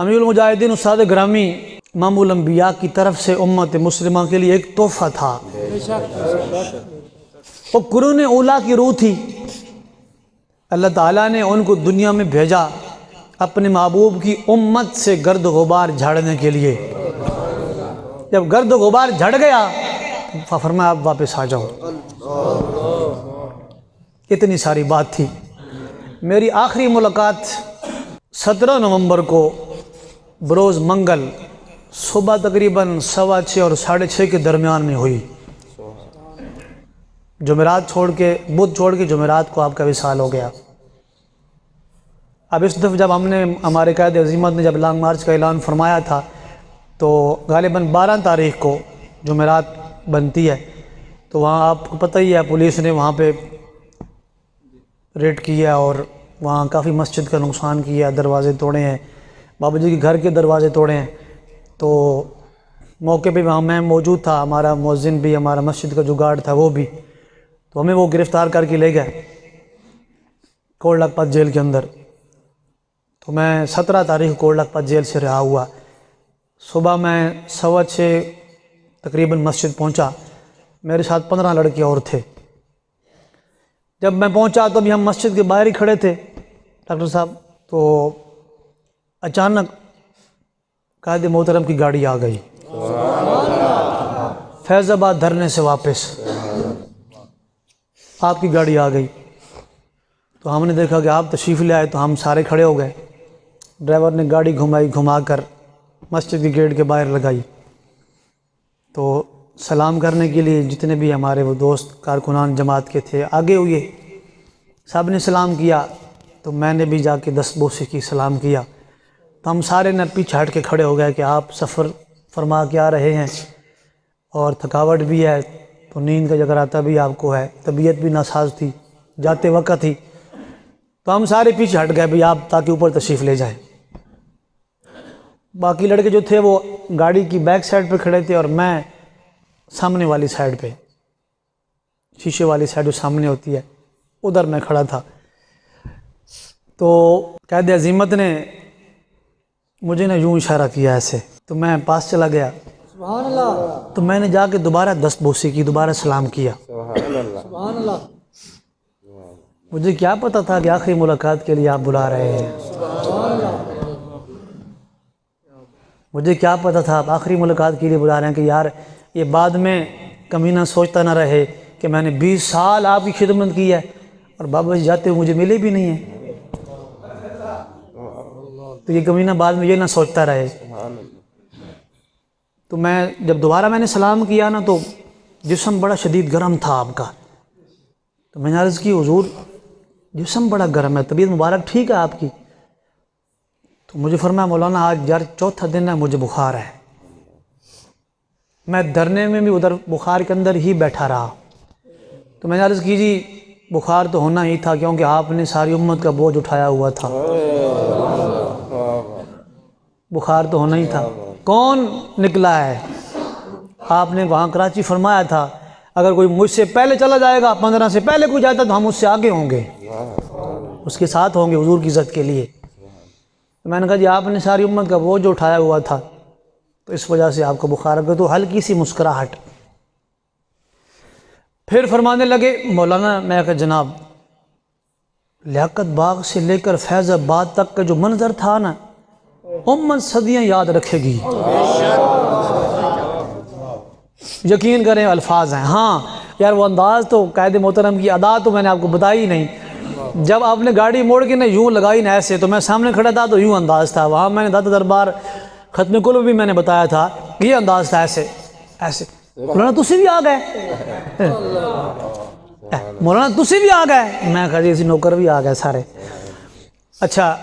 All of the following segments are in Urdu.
امیر المجاہدین استاد گرامی امام الانبیاء کی طرف سے امت مسلمہ کے لیے ایک تحفہ تھا۔ وہ قرون اولیٰ کی روح تھی۔ اللہ تعالیٰ نے ان کو دنیا میں بھیجا اپنے محبوب کی امت سے گرد و غبار جھاڑنے کے لیے۔ جب گرد و غبار جھڑ گیا فرمایا آپ واپس آ جاؤ۔ اتنی ساری بات تھی۔ میری آخری ملاقات 17 نومبر کو بروز منگل صبح تقریباً 6:15 اور 6:30 کے درمیان میں ہوئی۔ جمعرات چھوڑ کے بدھ چھوڑ کے جمعرات کو آپ کا وصال ہو گیا۔ اب اس دفعہ جب ہم نے ہمارے قائد عظیمت نے جب لانگ مارچ کا اعلان فرمایا تھا تو غالباً 12 تاریخ کو جمعرات بنتی ہے، تو وہاں آپ کو پتہ ہی ہے پولیس نے وہاں پہ ریڈ کیا اور وہاں کافی مسجد کا نقصان کیا، دروازے توڑے ہیں، بابا جی کے گھر کے دروازے توڑے ہیں۔ تو موقع پہ وہاں میں موجود تھا، ہمارا مؤذن بھی، ہمارا مسجد کا جو گارڈ تھا وہ بھی، تو ہمیں وہ گرفتار کر کے لے گئے کوٹ لکھپت جیل کے اندر۔ تو میں 17 تاریخ کوٹ لکھپت جیل سے رہا ہوا۔ صبح میں 6:15 تقریباً مسجد پہنچا، میرے ساتھ 15 لڑکے اور تھے۔ جب میں پہنچا تو ابھی ہم مسجد کے باہر ہی کھڑے تھے ڈاکٹر صاحب، تو اچانک قائد محترم کی گاڑی آ گئی فیض آباد دھرنے سے واپس، آپ کی گاڑی آ گئی۔ تو ہم نے دیکھا کہ آپ تشریف لے آئے تو ہم سارے کھڑے ہو گئے۔ ڈرائیور نے گاڑی گھما کر مسجد کے گیٹ کے باہر لگائی، تو سلام کرنے کے لیے جتنے بھی ہمارے وہ دوست کارکنان جماعت کے تھے آگے ہوئے، سب نے سلام کیا، تو میں نے بھی جا کے 10 بوسے کی سلام کیا۔ تو ہم سارے نے پیچھے ہٹ کے کھڑے ہو گئے کہ آپ سفر فرما کے آ رہے ہیں اور تھکاوٹ بھی ہے، تو نیند کا جگراتا بھی آپ کو ہے، طبیعت بھی ناساز تھی، جاتے وقت تھی، تو ہم سارے پیچھے ہٹ گئے بھی آپ تاکہ اوپر تشریف لے جائیں۔ باقی لڑکے جو تھے وہ گاڑی کی بیک سائڈ پہ کھڑے تھے اور میں سامنے والی سائڈ پہ، شیشے والی سائڈ جو سامنے ہوتی ہے ادھر میں کھڑا تھا۔ تو قائد عظیمت نے مجھے نہ یوں اشارہ کیا ایسے، تو میں پاس چلا گیا، سبحان اللہ، تو میں نے جا کے دوبارہ 10 بوسے کی، دوبارہ سلام کیا۔ سبحان اللہ، مجھے کیا پتہ تھا کہ آخری ملاقات کے لیے آپ بلا رہے ہیں، مجھے کیا پتہ تھا آپ آخری ملاقات کے لیے بلا رہے ہیں کہ یار یہ بعد میں کمینہ سوچتا نہ رہے کہ میں نے 20 سال آپ کی خدمت کی ہے اور بابا جی جاتے ہوئے مجھے ملے بھی نہیں ہیں، تو یہ کمینہ بعد میں یہ نہ سوچتا رہے۔ تو میں جب دوبارہ میں نے سلام کیا نا تو جسم بڑا شدید گرم تھا آپ کا، تو میں نے عرض کی حضور جسم بڑا گرم ہے، طبیعت مبارک ٹھیک ہے آپ کی؟ تو مجھے فرمایا مولانا آج یار 4تھا دن ہے، مجھے بخار ہے۔ میں دھرنے میں بھی ادھر بخار کے اندر ہی بیٹھا رہا، تو میں نے عرض کی جی بخار تو ہونا ہی تھا کیونکہ آپ نے ساری امت کا بوجھ اٹھایا ہوا تھا، بخار تو ہونا ہی تھا۔ کون نکلا ہے؟ آپ نے وہاں کراچی فرمایا تھا اگر کوئی مجھ سے پہلے چلا جائے گا، 15 سے پہلے کوئی جاتا تو ہم اس سے آگے ہوں گے، اس کے ساتھ ہوں گے حضور کی عزت کے لیے۔ تو میں نے کہا جی آپ نے ساری امت کا بوجھ اٹھایا ہوا تھا تو اس وجہ سے آپ کو بخار آ گیا، تو ہلکی سی مسکراہٹ۔ پھر فرمانے لگے مولانا، میں کہا جناب لیاقت باغ سے لے کر فیض آباد تک کا جو منظر تھا نا امت صدیاں یاد رکھے گی، یقین کریں الفاظ ہیں۔ ہاں یار وہ انداز تو قائد محترم کی ادا تو میں نے آپ کو بتائی نہیں، جب آپ نے گاڑی موڑ کے نا یوں لگائی نا ایسے، تو میں سامنے کھڑا تھا تو یوں انداز تھا، وہاں میں نے داتا دربار ختم کلو بھی میں نے بتایا تھا یہ انداز تھا، ایسے ایسے۔ مولانا تسی بھی آ گئے، مولانا تسی بھی آ گئے، میں کہا جی اسی نوکر بھی آ گئے سارے۔ اچھا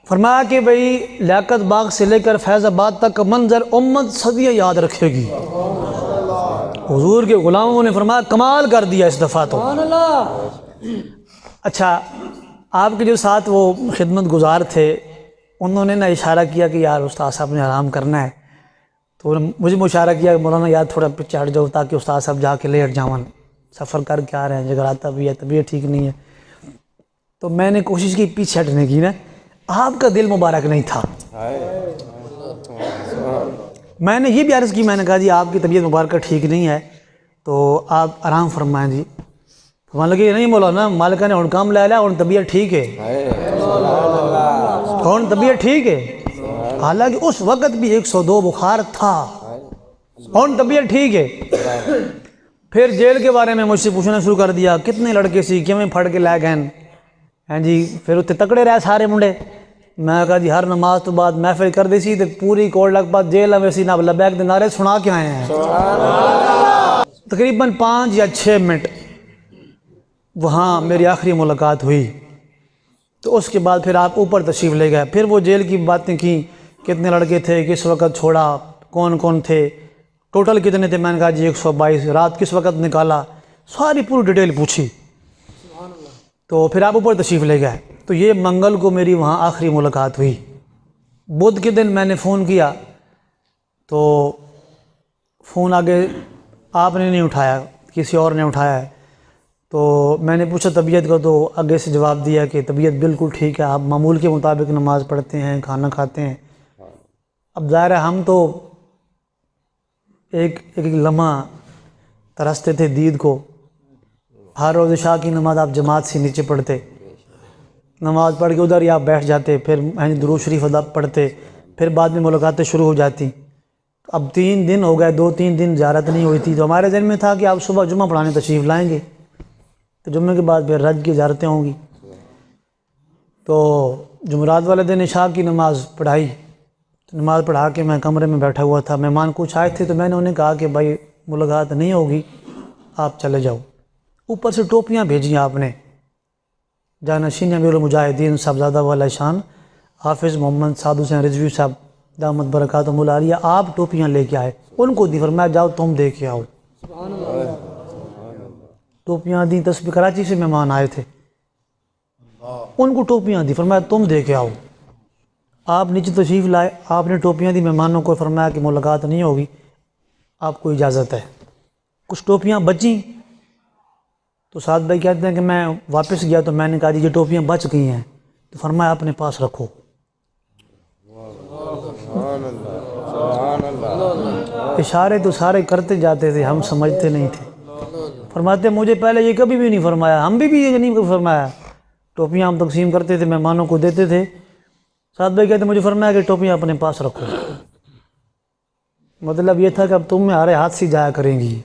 فرمایا کہ بھئی لیاقت باغ سے لے کر فیض آباد تک کا منظر امت صدیاں یاد رکھے گی۔ حضور کے غلاموں نے فرمایا کمال کر دیا اس دفعہ تو۔ سبحان اللہ۔ اچھا آپ کے جو ساتھ وہ خدمت گزار تھے انہوں نے نا اشارہ کیا کہ یار استاد صاحب نے آرام کرنا ہے، تو مجھے اشارہ کیا کہ مولانا یار تھوڑا پیچھے ہٹ جاؤ تاکہ استاد صاحب جا کے لیٹ جاؤں، سفر کر کے آ رہے ہیں، جگراتا بھی ہے، طبیعت ٹھیک نہیں ہے۔ تو میں نے کوشش کی پیچھے ہٹنے کی نا، آپ کا دل مبارک نہیں تھا. میں نے یہ بھی عرض کی, میں نے کہا جی آپ کی طبیعت مبارکہ ٹھیک نہیں ہے تو آپ آرام فرمائیں جی. فرمانے لگے نہیں مولانا, مالکہ نے ہن کام لے لیا, ہن طبیعت ٹھیک ہے, ہن طبیعت ٹھیک ہے. حالانکہ اس وقت بھی 102 بخار تھا, ہن طبیعت ٹھیک ہے. پھر جیل کے بارے میں مجھ سے پوچھنا شروع کر دیا, کتنے لڑکے سی کیویں پھڑ کے لے گئے ہیں جی. پھر اتنے تکڑے رہے سارے منڈے. میں کہا جی ہر نماز تو بعد محفل کر دی سی تے پوری کوٹ لگ پا جیل میں سی نہ لبیک دے نعرے سنا کے آئے ہیں. تقریباً 5 یا 6 منٹ وہاں میری آخری ملاقات ہوئی. تو اس کے بعد پھر آپ اوپر تشریف لے گئے. پھر وہ جیل کی باتیں کی, کتنے لڑکے تھے, کس وقت چھوڑا, کون کون تھے, ٹوٹل کتنے تھے. میں نے کہا جی 122. رات کس وقت نکالا, ساری پوری ڈیٹیل پوچھی. تو پھر آپ اوپر تشریف لے گئے. تو یہ منگل کو میری وہاں آخری ملاقات ہوئی. بدھ کے دن میں نے فون کیا تو فون آگے آپ نے نہیں اٹھایا, کسی اور نے اٹھایا ہے. تو میں نے پوچھا طبیعت کا, تو آگے سے جواب دیا کہ طبیعت بالکل ٹھیک ہے, آپ معمول کے مطابق نماز پڑھتے ہیں, کھانا کھاتے ہیں. اب ظاہر ہے ہم تو ایک لمحہ ترستے تھے دید کو. ہر روز عشاء کی نماز آپ جماعت سے نیچے پڑھتے, نماز پڑھ کے ادھر ہی آپ بیٹھ جاتے, پھر درود شریف ادا پڑھتے, پھر بعد میں ملاقاتیں شروع ہو جاتی. اب 3 دن ہو گئے, 2-3 دن زیارت نہیں ہوئی تھی. تو ہمارے ذہن میں تھا کہ آپ صبح جمعہ پڑھانے تشریف لائیں گے, تو جمعے کے بعد پھر رج کی زیارتیں ہوں گی. تو جمعرات والے دن عشاء کی نماز پڑھائی. نماز پڑھا کے میں کمرے میں بیٹھا ہوا تھا. مہمان کچھ آئے تھے تو میں نے انہیں کہا کہ بھائی ملاقات نہیں ہوگی, آپ چلے جاؤ. اوپر سے ٹوپیاں بھیجیں آپ نے. جانشین امیر المجاہدین صاحبزادہ والا شان حافظ محمد سعد حسین رضوی صاحب دامت برکاتہم العالیہ, آپ ٹوپیاں لے کے آئے. ان کو دی, فرمایا جاؤ تم دے کے آؤ. ٹوپیاں دیں. تسبیح کراچی سے مہمان آئے تھے, ان کو ٹوپیاں دی, فرمایا تم دے کے آؤ. آپ نیچے تشریف لائے, آپ نے ٹوپیاں دی مہمانوں کو, فرمایا کہ ملاقات نہیں ہوگی, آپ کو اجازت ہے. کچھ ٹوپیاں بچیں تو سعد بھائی کہتے ہیں کہ میں واپس گیا تو میں نے کہا جی یہ ٹوپیاں بچ گئی ہیں, تو فرمایا اپنے پاس رکھو. اشارے تو سارے کرتے جاتے تھے, ہم سمجھتے نہیں تھے. فرماتے مجھے پہلے یہ کبھی بھی نہیں فرمایا, ہم بھی یہ نہیں فرمایا. ٹوپیاں ہم تقسیم کرتے تھے, مہمانوں کو دیتے تھے. سعد بھائی کہتے ہیں مجھے فرمایا کہ ٹوپیاں اپنے پاس رکھو. مطلب یہ تھا کہ اب تم ہمارے ہاتھ سے جایا کریں گی,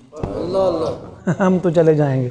ہم تو چلے جائیں گے.